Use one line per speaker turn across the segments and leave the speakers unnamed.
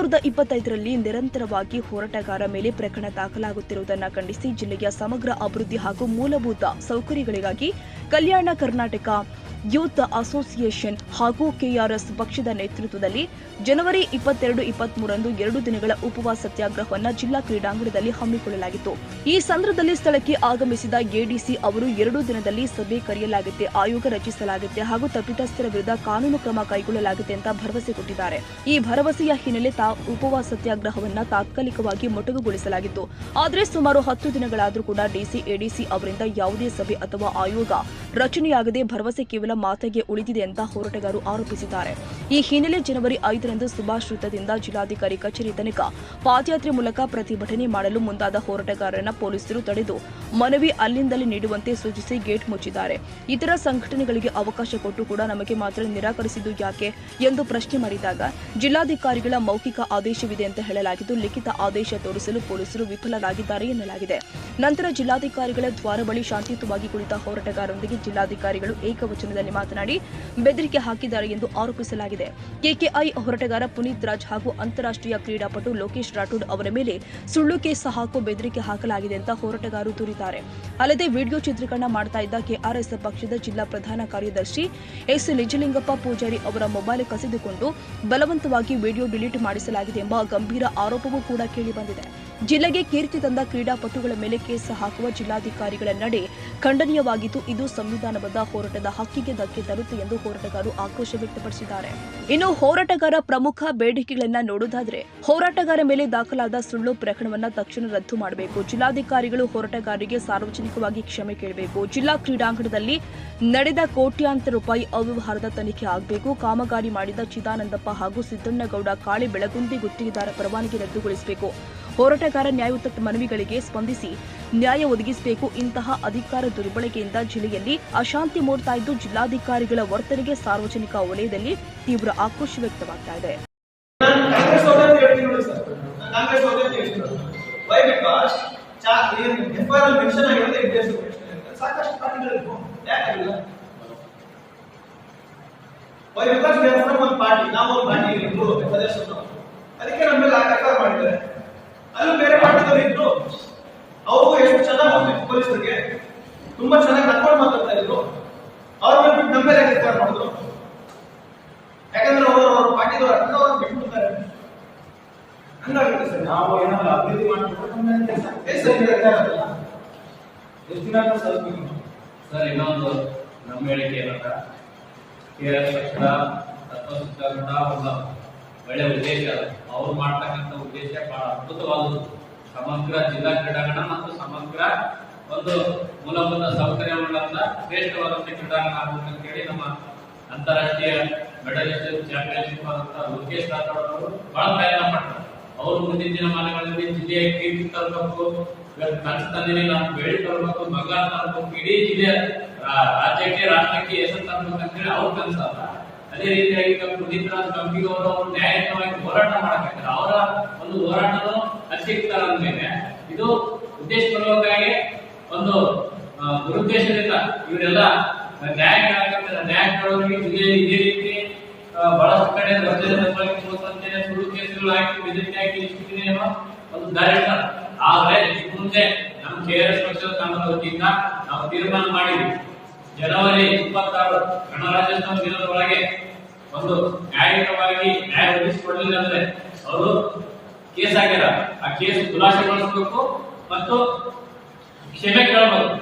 2025ರಲ್ಲಿ ನಿರಂತರವಾಗಿ ಹೋರಾಟಗಾರ ಮೇಲೆ ಪ್ರಕರಣ ದಾಖಲಾಗುತ್ತಿರುವುದನ್ನು ಖಂಡಿಸಿ ಜಿಲ್ಲೆಯ ಸಮಗ್ರ ಅಭಿವೃದ್ಧಿ ಹಾಗೂ ಮೂಲಭೂತ ಸೌಕರ್ಯಗಳಿಗಾಗಿ ಕಲ್ಯಾಣ ಕರ್ನಾಟಕ ಯೂತ್ ಅಸೋಸಿಯೇಷನ್ ಹಾಗೂ ಕೆಆರ್ಎಸ್ ಪಕ್ಷದ ನೇತೃತ್ವದಲ್ಲಿ ಜನವರಿ 22-23ರಂದು 2 ದಿನಗಳ ಉಪವಾಸ ಸತ್ಯಾಗ್ರಹವನ್ನು ಜಿಲ್ಲಾ ಕ್ರೀಡಾಂಗಣದಲ್ಲಿ ಹಮ್ಮಿಕೊಳ್ಳಲಾಗಿತ್ತು. ಈ ಸಂದರ್ಭದಲ್ಲಿ ಸ್ಥಳಕ್ಕೆ ಆಗಮಿಸಿದ ಎಡಿಸಿ ಅವರು 2 ದಿನದಲ್ಲಿ ಸಭೆ ಕರೆಯಲಾಗುತ್ತೆ, ಆಯೋಗ ರಚಿಸಲಾಗುತ್ತೆ ಹಾಗೂ ತಪ್ಪಿತಸ್ಥರ ವಿರುದ್ಧ ಕಾನೂನು ಕ್ರಮ ಕೈಗೊಳ್ಳಲಾಗುತ್ತೆ ಅಂತ ಭರವಸೆ ಕೊಟ್ಟಿದ್ದಾರೆ. ಈ ಭರವಸೆಯ ಹಿನ್ನೆಲೆ ಉಪವಾಸ ಸತ್ಯಾಗ್ರಹವನ್ನು ತಾತ್ಕಾಲಿಕವಾಗಿ ಮೊಟಕುಗೊಳಿಸಲಾಗಿತ್ತು. ಆದರೆ ಸುಮಾರು 10 ದಿನಗಳಾದರೂ ಕೂಡ ಡಿಸಿ ಎಡಿಸಿ ಅವರಿಂದ ಯಾವುದೇ ಸಭೆ ಅಥವಾ ಆಯೋಗ ರಚನೆಯಾಗದೆ ಭರವಸೆ ಕೇವಲ ಮಾತಿಗೆ ಉಳಿದಿದೆ ಅಂತ ಹೋರಾಟಗಾರರು ಆರೋಪಿಸಿದ್ದಾರೆ. ಈ ಹಿನ್ನೆಲೆ ಜನವರಿ 5ರಂದು ಸುಭಾಷ್ ವೃತ್ತದಿಂದ ಜಿಲ್ಲಾಧಿಕಾರಿ ಕಚೇರಿ ತನಕ ಪಾದಯಾತ್ರೆ ಮೂಲಕ ಪ್ರತಿಭಟನೆ ಮಾಡಲು ಮುಂದಾದ ಹೋರಾಟಗಾರರನ್ನ ಪೊಲೀಸರು ತಡೆದು ಮನವಿ ಅಲ್ಲಿಂದಲೇ ನೀಡುವಂತೆ ಸೂಚಿಸಿ ಗೇಟ್ ಮುಚ್ಚಿದ್ದಾರೆ. ಇತರ ಸಂಘಟನೆಗಳಿಗೆ ಅವಕಾಶ ಕೊಟ್ಟು ಕೂಡ ನಮಗೆ ಮಾತ್ರ ನಿರಾಕರಿಸಿದ್ದು ಯಾಕೆ ಎಂದು ಪ್ರಶ್ನೆ ಮಾಡಿದಾಗ ಜಿಲ್ಲಾಧಿಕಾರಿಗಳ ಮೌಖಿಕ ಆದೇಶವಿದೆ ಅಂತ ಹೇಳಲಾಗಿದ್ದು ಲಿಖಿತ ಆದೇಶ ತೋರಿಸಲು ಪೊಲೀಸರು ವಿಫಲರಾಗಿದ್ದಾರೆ ಎನ್ನಲಾಗಿದೆ. ನಂತರ ಜಿಲ್ಲಾಧಿಕಾರಿಗಳ ದ್ವಾರ ಬಳಿ ಶಾಂತಿಯುತವಾಗಿ ಕುಳಿತ ಹೋರಾಟಗಾರರೊಂದಿಗೆ ಜಿಲ್ಲಾಧಿಕಾರಿಗಳು ಏಕವಚನದಲ್ಲಿ ಮಾತನಾಡಿ ಬೆದರಿಕೆ ಹಾಕಿದ್ದಾರೆ ಎಂದು ಆರೋಪಿಸಲಾಗಿದೆ. ಕೆಕೆಐ ಹೋರಾಟಗಾರ ಪುನೀತ್ ರಾಜ್ ಹಾಗೂ ಅಂತಾರಾಷ್ಟ್ರೀಯ ಕ್ರೀಡಾಪಟು ಲೋಕೇಶ್ ರಾಠೋಡ್ ಅವರ ಮೇಲೆ ಸುಳ್ಳು ಕೇಸ್ ಹಾಕೋ ಬೆದರಿಕೆ ಹಾಕಲಾಗಿದೆ ಅಂತ ಹೋರಾಟಗಾರರು ದೂರಿದ್ದಾರೆ. ಅಲ್ಲದೆ ವಿಡಿಯೋ ಚಿತ್ರೀಕರಣ ಮಾಡ್ತಾ ಇದ್ದ ಕೆಆರ್ಎಸ್ ಪಕ್ಷದ ಜಿಲ್ಲಾ ಪ್ರಧಾನ ಕಾರ್ಯದರ್ಶಿ ಎಸ್ ನಿಜಲಿಂಗಪ್ಪ ಪೂಜಾರಿ ಅವರ ಮೊಬೈಲ್ ಕಸಿದುಕೊಂಡು ಬಲವಂತವಾಗಿ ವಿಡಿಯೋ ಡಿಲೀಟ್ ಮಾಡಿಸಲಾಗಿದೆ ಎಂಬ ಗಂಭೀರ ಆರೋಪವೂ ಕೂಡ ಕೇಳಿಬಂದಿದೆ. ಜಿಲ್ಲೆಗೆ ಕೀರ್ತಿ ತಂದ ಕ್ರೀಡಾಪಟುಗಳ ಮೇಲೆ ಕೇಸ್ ಹಾಕುವ ಜಿಲ್ಲಾಧಿಕಾರಿಗಳ ನಡೆ ಖಂಡನೀಯವಾಗಿದ್ದು ಇದು ಸಂವಿಧಾನಬದ್ಧ ಹೋರಾಟದ ಹಕ್ಕಿಗೆ ಧಕ್ಕೆ ತರುತ್ತೆ ಎಂದು ಹೋರಾಟಗಾರರು ಆಕ್ರೋಶ ವ್ಯಕ್ತಪಡಿಸಿದ್ದಾರೆ. ಇನ್ನು ಹೋರಾಟಗಾರ ಪ್ರಮುಖ ಬೇಡಿಕೆಗಳನ್ನ ನೋಡುವುದಾದ್ರೆ ಹೋರಾಟಗಾರ ಮೇಲೆ ದಾಖಲಾದ ಸುಳ್ಳು ಪ್ರಕರಣವನ್ನ ತಕ್ಷಣ ರದ್ದು ಮಾಡಬೇಕು, ಜಿಲ್ಲಾಧಿಕಾರಿಗಳು ಹೋರಾಟಗಾರರಿಗೆ ಸಾರ್ವಜನಿಕವಾಗಿ ಕ್ಷಮೆ ಕೇಳಬೇಕು, ಜಿಲ್ಲಾ ಕ್ರೀಡಾಂಗಣದಲ್ಲಿ ನಡೆದ ಕೋಟ್ಯಾಂತರ ರೂಪಾಯಿ ಅವ್ಯವಹಾರದ ತನಿಖೆ ಆಗಬೇಕು, ಕಾಮಗಾರಿ ಮಾಡಿದ ಚಿದಾನಂದಪ್ಪ ಹಾಗೂ ಸಿದ್ದಣ್ಣಗೌಡ ಕಾಳಿ ಬೆಳಗುಂದಿ ಗುತ್ತಿಗೆದಾರ ಪರವಾನಗಿ ರದ್ದುಗೊಳಿಸಬೇಕು, ಹೋರಾಟಗಾರ ನ್ಯಾಯಯುತ ಮನವಿಗಳಿಗೆ ಸ್ಪಂದಿಸಿ ನ್ಯಾಯ ಒದಗಿಸಬೇಕು. ಇಂತಹ ಅಧಿಕಾರ ದುರ್ಬಳಕೆಯಿಂದ ಜಿಲ್ಲೆಯಲ್ಲಿ ಅಶಾಂತಿ ಮೂಡ್ತಾ ಇದ್ದು ಜಿಲ್ಲಾಧಿಕಾರಿಗಳ ವರ್ತನೆಗೆ ಸಾರ್ವಜನಿಕ ವಲಯದಲ್ಲಿ ತೀವ್ರ ಆಕ್ರೋಶ ವ್ಯಕ್ತವಾಗ್ತಾ ಇದೆ.
ಅಲ್ಲೂ ಬೇರೆ ಪಾರ್ಟಿದವರು ಇದ್ರು, ಅವರು ಎಷ್ಟು ಚೆನ್ನಾಗಿ ಪೊಲೀಸರಿಗೆ ತುಂಬಾ ಚೆನ್ನಾಗಿ ನಡ್ಕೊಂಡು ಮಾತಾಡ್ತಾ ಇದ್ರು. ಅವ್ರ ಮೇಲೆ ಬಿಟ್ಟು ನಮ್ಮ ಮೇಲೆ ಎಫ್ಐಆರ್ ಮಾಡಿದ್ರು. ಯಾಕಂದ್ರೆ ಅವ್ರ ಪಾರ್ಟಿದವರು ಅವ್ರನ್ನ ಬಿಟ್ಬಿಡ್ತಾರೆ. ಹಂಗಾಗುತ್ತೆ ಸರ್. ನಾವು ಏನಾದ್ರು ಅಭಿವೃದ್ಧಿ ಮಾಡ್ಕೊಂಡು ಎಷ್ಟು ದಿನ ಸರ್ ಇನ್ನೊಂದು ನಮ್ಮ ಹೇಳಿಕೆ ಏನಂತ ಕೆಆರ್ಎಸ್ ಪಕ್ಷದ ತತ್ವಸಿದ್ಧಾಂತ ಒಂದು ಒಳ್ಳೆ ಉದ್ದೇಶ, ಅವ್ರು ಮಾಡ್ತಕ್ಕಂಥ ಉದ್ದೇಶ ಬಹಳ ಅದ್ಭುತವಾದದ್ದು. ಸಮಗ್ರ ಜಿಲ್ಲಾ ಕ್ರೀಡಾಂಗಣ ಮತ್ತು ಸಮಗ್ರ ಒಂದು ಮೂಲಭೂತ ಸೌಕರ್ಯವುಳ್ಳಂತ ಶ್ರೇಷ್ಠವಾದಂತ ಕ್ರೀಡಾಂಗಣ ಆಗಬೇಕಂತ ಹೇಳಿ ನಮ್ಮ ಅಂತಾರಾಷ್ಟ್ರೀಯ ಮೆಡಲಿಸ್ಟ್ ಚಾಂಪಿಯನ್ಶಿಪ್ ಆದಂತ ಲೋಕೇಶ್ ರಾಠೋಡ್ ಅವರು ಬಹಳ ಪ್ರಯತ್ನ ಮಾಡ್ತಾರೆ. ಅವರು ಮುಂದಿನ ದಿನಮಾನಗಳಲ್ಲಿ ಜಿಲ್ಲೆಯ ಕೀರ್ತಿ ತರಬೇಕು, ಕನಸು ತಂದಿನಿ ನಾವು ಬೆಳಿ ತರಬೇಕು, ಬಂಗಾರ ತರಬೇಕು, ಇಡೀ ಜಿಲ್ಲೆಯ ರಾಜ್ಯಕ್ಕೆ ರಾಷ್ಟ್ರಕ್ಕೆ ಹೆಸರು ತರಬೇಕು ಅಂತ ಹೇಳಿ ಅವ್ರ ಕನಸಲ್ಲ. ಅದೇ ರೀತಿಯಾಗಿ ಪುನೀತ್ ರಾಜ್ ಕಂಪಿಗೌಡ ಅವರು ನ್ಯಾಯಯುತವಾಗಿ ಹೋರಾಟ ಮಾಡಬೇಕಾದ್ರೆ ಅವರ ಒಂದು ಹೋರಾಟದ ಅಧ್ಯಕ್ಷರ ಅಂದ್ಮೇಲೆ ಇದು ಉದ್ದೇಶಪೂರ್ವಕವಾಗಿ ಒಂದು ದುರುದ್ದೇಶದಿಂದ ಇವರೆಲ್ಲ ನ್ಯಾಯ ಕೇಳಬೇಕಂದ್ರೆ ನ್ಯಾಯ ಕೇಳೋರಿಗೆ ಜಿಲ್ಲೆಯಲ್ಲಿ ಇದೇ ರೀತಿ ಬಹಳಷ್ಟು ಕಡೆ ಸುಳ್ಳು ಕೇಸುಗಳು ಹಾಕಿ ಬೆದರಿಕೆ ಹಾಕಿ ಇಷ್ಟೇನೋ ಒಂದು ದಾರಿ ಇರ್ತಾರೆ. ಆದ್ರೆ ಮುಂದೆ ನಮ್ಮ ಕೆಆರ್ಎಸ್ ಪಕ್ಷದ ತಂಡದ ವತಿಯಿಂದ ನಾವು ತೀರ್ಮಾನ ಮಾಡಿದ್ವಿ, ಜನವರಿ 26 ಗಣರಾಜ್ಯೋತ್ಸವ ದಿನದ ಒಳಗೆ ಒಂದು ನ್ಯಾಯಯುತವಾಗಿ ನ್ಯಾಯ ಒದಗಿಸಿಕೊಡಲಿಲ್ಲ ಅಂದ್ರೆ ಅವರು ಕೇಸ್ ಹಾಕ್ಯಾರ, ಆ ಕೇಸ್ ಖುಲಾಸೆಗೊಳಿಸಬೇಕು ಮತ್ತು ಕ್ಷಮೆ ಕೇಳಬೇಕು.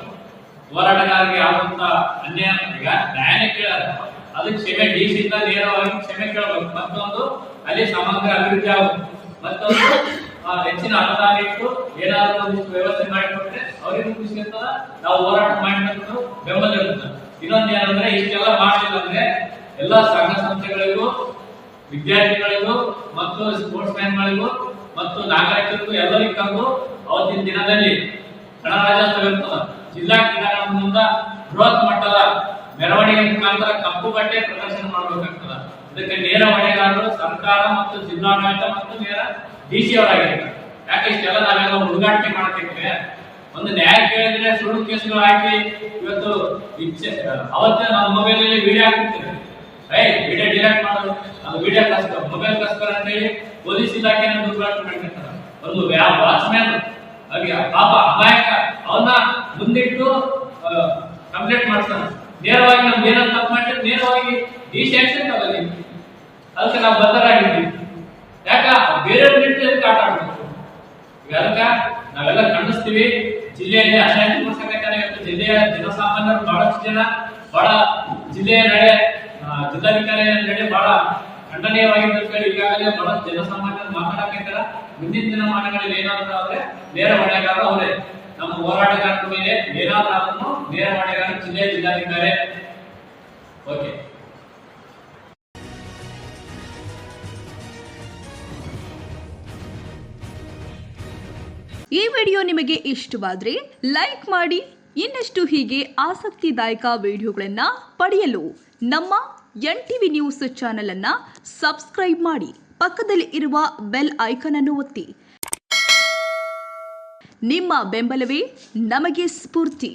ಹೋರಾಟಗಾರರಿಗೆ ಆದಂತ ಅನ್ಯಾಯ ಈಗ ನ್ಯಾಯನೇ ಕೇಳಲ್ಲ, ಅದಕ್ಕೆ ಕ್ಷಮೆ ಡಿಸಿ ನೇರವಾಗಿ ಕ್ಷಮೆ ಕೇಳಬೇಕು. ಮತ್ತೊಂದು ಅಲ್ಲಿ ಸಮಗ್ರ ಅಭಿವೃದ್ಧಿ ಆಗುತ್ತೆ, ಮತ್ತೊಂದು ಹೆಚ್ಚಿನ ಅನುದಾನ ಇಟ್ಟು ಏನಾದರೂ ಒಂದಿಷ್ಟು ವ್ಯವಸ್ಥೆ ಮಾಡಿಕೊಟ್ರೆ ಅವರಿಗೂ ಖುಷಿ ಇರ್ತದ, ನಾವು ಹೋರಾಟ ಮಾಡಿಕೊಂಡು ಬೆಂಬಲ ಇರ್ತದೆ. ಇನ್ನೊಂದು ಏನಂದ್ರೆ ಇಷ್ಟೆಲ್ಲ ಮಾಡಲಿಲ್ಲ ಅಂದ್ರೆ ಎಲ್ಲ ಸಂಘ ಸಂಸ್ಥೆಗಳಿಗೂ ವಿದ್ಯಾರ್ಥಿಗಳಿಗೂ ಮತ್ತು ಸ್ಪೋರ್ಟ್ಸ್ ಮ್ಯಾನ್ಗಳಿಗೂ ಮತ್ತು ನಾಗರಿಕರಿಗೂ ಎಲ್ಲರಿಗೂ ತಂದು ಅವತ್ತಿನ ದಿನದಲ್ಲಿ ಗಣರಾಜ್ಯೋತ್ಸವ ಇರ್ತದ. ಜಿಲ್ಲಾ ಕ್ರೀಡಾಂಗಣದಿಂದ ಬೃಹತ್ ಮಟ್ಟದ ಮೆರವಣಿಗೆ ಮುಖಾಂತರ ಕಪ್ಪು ಬಟ್ಟೆ ಪ್ರದರ್ಶನ ಮಾಡಬೇಕಾಗ್ತದ. ಇದಕ್ಕೆ ನೇರ ಹೊಣೆಗಾರರು ಸರ್ಕಾರ ಮತ್ತು ಜಿಲ್ಲಾಡಳಿತ ಮತ್ತು ನೇರ ಡಿಸಿ ಅವರಾಗಿರ್ತಾರೆ. ಯಾಕೆ ಇಷ್ಟೆಲ್ಲ ನಾವೆಲ್ಲ ಹುಡುಗಾಟಿಕೆ ಮಾಡ್ತಿದ್ರೆ ಒಂದು ನ್ಯಾಯ ಕೇಳಿದ್ರೆ ಸುಳ್ಳು ಕೇಸುಗಳು ಹಾಕಿ ಇವತ್ತು ಅವತ್ತೇ ನಮ್ಮ ಮೊಬೈಲ್ ಅಲ್ಲಿ ವಿಡಿಯೋ ಹಾಕ್ತಿರ್ತೀವಿ, ವಿಡಿಯೋ ಡಿಲೀಟ್ ಮಾಡೋದು, ಅದು ವಿಡಿಯೋ ಕಸ್ಕರ ಮೊಬೈಲ್ ಕಸ್ಕರ ಅಂತ ಹೇಳಿ ಪೊಲೀಸ್ ಇಲಾಖೆನ ದುರ್ಬಳಕೆ ಮಾಡ್ಕೊತಾರೆ. ಒಂದು ವಾಚ್ಮ್ಯಾನ್ ಹಾಗೆ ಪಾಪ ಅಮಾಯಕ ಅವನ್ನ ಮುಂದಿಟ್ಟು ಕಂಪ್ಲೇಂಟ್ ಮಾಡ್ತಾನೆ. ನೇರವಾಗಿ ನಮ್ಗೆ ಏನಾದ್ರು ತಪ್ಪು ಮಾಡಿದ್ರೆ ನೇರವಾಗಿ ಡಿ ಆಕ್ಷನ್ ತಗೊಳ್ಳಿ. ಅದಕ್ಕೆ ನಾವು ಬದ್ಧರಾಗಿದ್ದೀವಿ. ಯಾಕ ಬೇರೆ ನಿಟ್ಟಿನಲ್ಲಿ ಆಟ ಆಡ್ಬೇಕು. ಅದಕ್ಕ ನಾವೆಲ್ಲ ಖಂಡಿಸ್ತೀವಿ. ಜಿಲ್ಲೆಯಲ್ಲಿ ಅಶಾಂತಿ ಮೂಡಿಸಬೇಕಾದ್ರೆ ಇವತ್ತು ಜಿಲ್ಲೆಯ ಜನಸಾಮಾನ್ಯರು ಬಹಳಷ್ಟು ಜನ ಬಹಳ ಜಿಲ್ಲೆಯ ನಡೆ ಜಿಲ್ಲಾಧಿಕಾರಿ ನಡೆ ಬಹಳ ಖಂಡನೀಯವಾಗಿದ್ದ ಈಗಾಗಲೇ ಬಹಳಷ್ಟು ಜನಸಾಮಾನ್ಯರು ಮಾತನಾಡ್ತಿದ್ದಾರೆ. ಮುಂದಿನ ದಿನಮಾನಗಳಲ್ಲಿ ಏನಾದ್ರು ಆದ್ರೆ ನೇರ ಹೊಣೆಗಾರರು ಅವರೇ. ನಮ್ಮ ಹೋರಾಟಗಾರರ ಮೇಲೆ ಏನಾದ್ರೂ ಆದ್ರೂ ನೇರ ಹೊಣೆಗಾರ ಜಿಲ್ಲೆಯ ಜಿಲ್ಲಾಧಿಕಾರಿ. ಓಕೆ.
ಈ ವಿಡಿಯೋ ನಿಮಗೆ ಇಷ್ಟವಾದರೆ ಲೈಕ್ ಮಾಡಿ. ಇನ್ನಷ್ಟು ಹೀಗೆ ಆಸಕ್ತಿದಾಯಕ ವಿಡಿಯೋಗಳನ್ನು ಪಡೆಯಲು ನಮ್ಮ NTV ನ್ಯೂಸ್ ಚಾನೆಲ್ ಅನ್ನು ಸಬ್ಸ್ಕ್ರೈಬ್ ಮಾಡಿ. ಪಕ್ಕದಲ್ಲಿ ಇರುವ ಬೆಲ್ ಐಕಾನ್ ಅನ್ನು ಒತ್ತಿ. ನಿಮ್ಮ ಬೆಂಬಲವೇ ನಮಗೆ ಸ್ಫೂರ್ತಿ.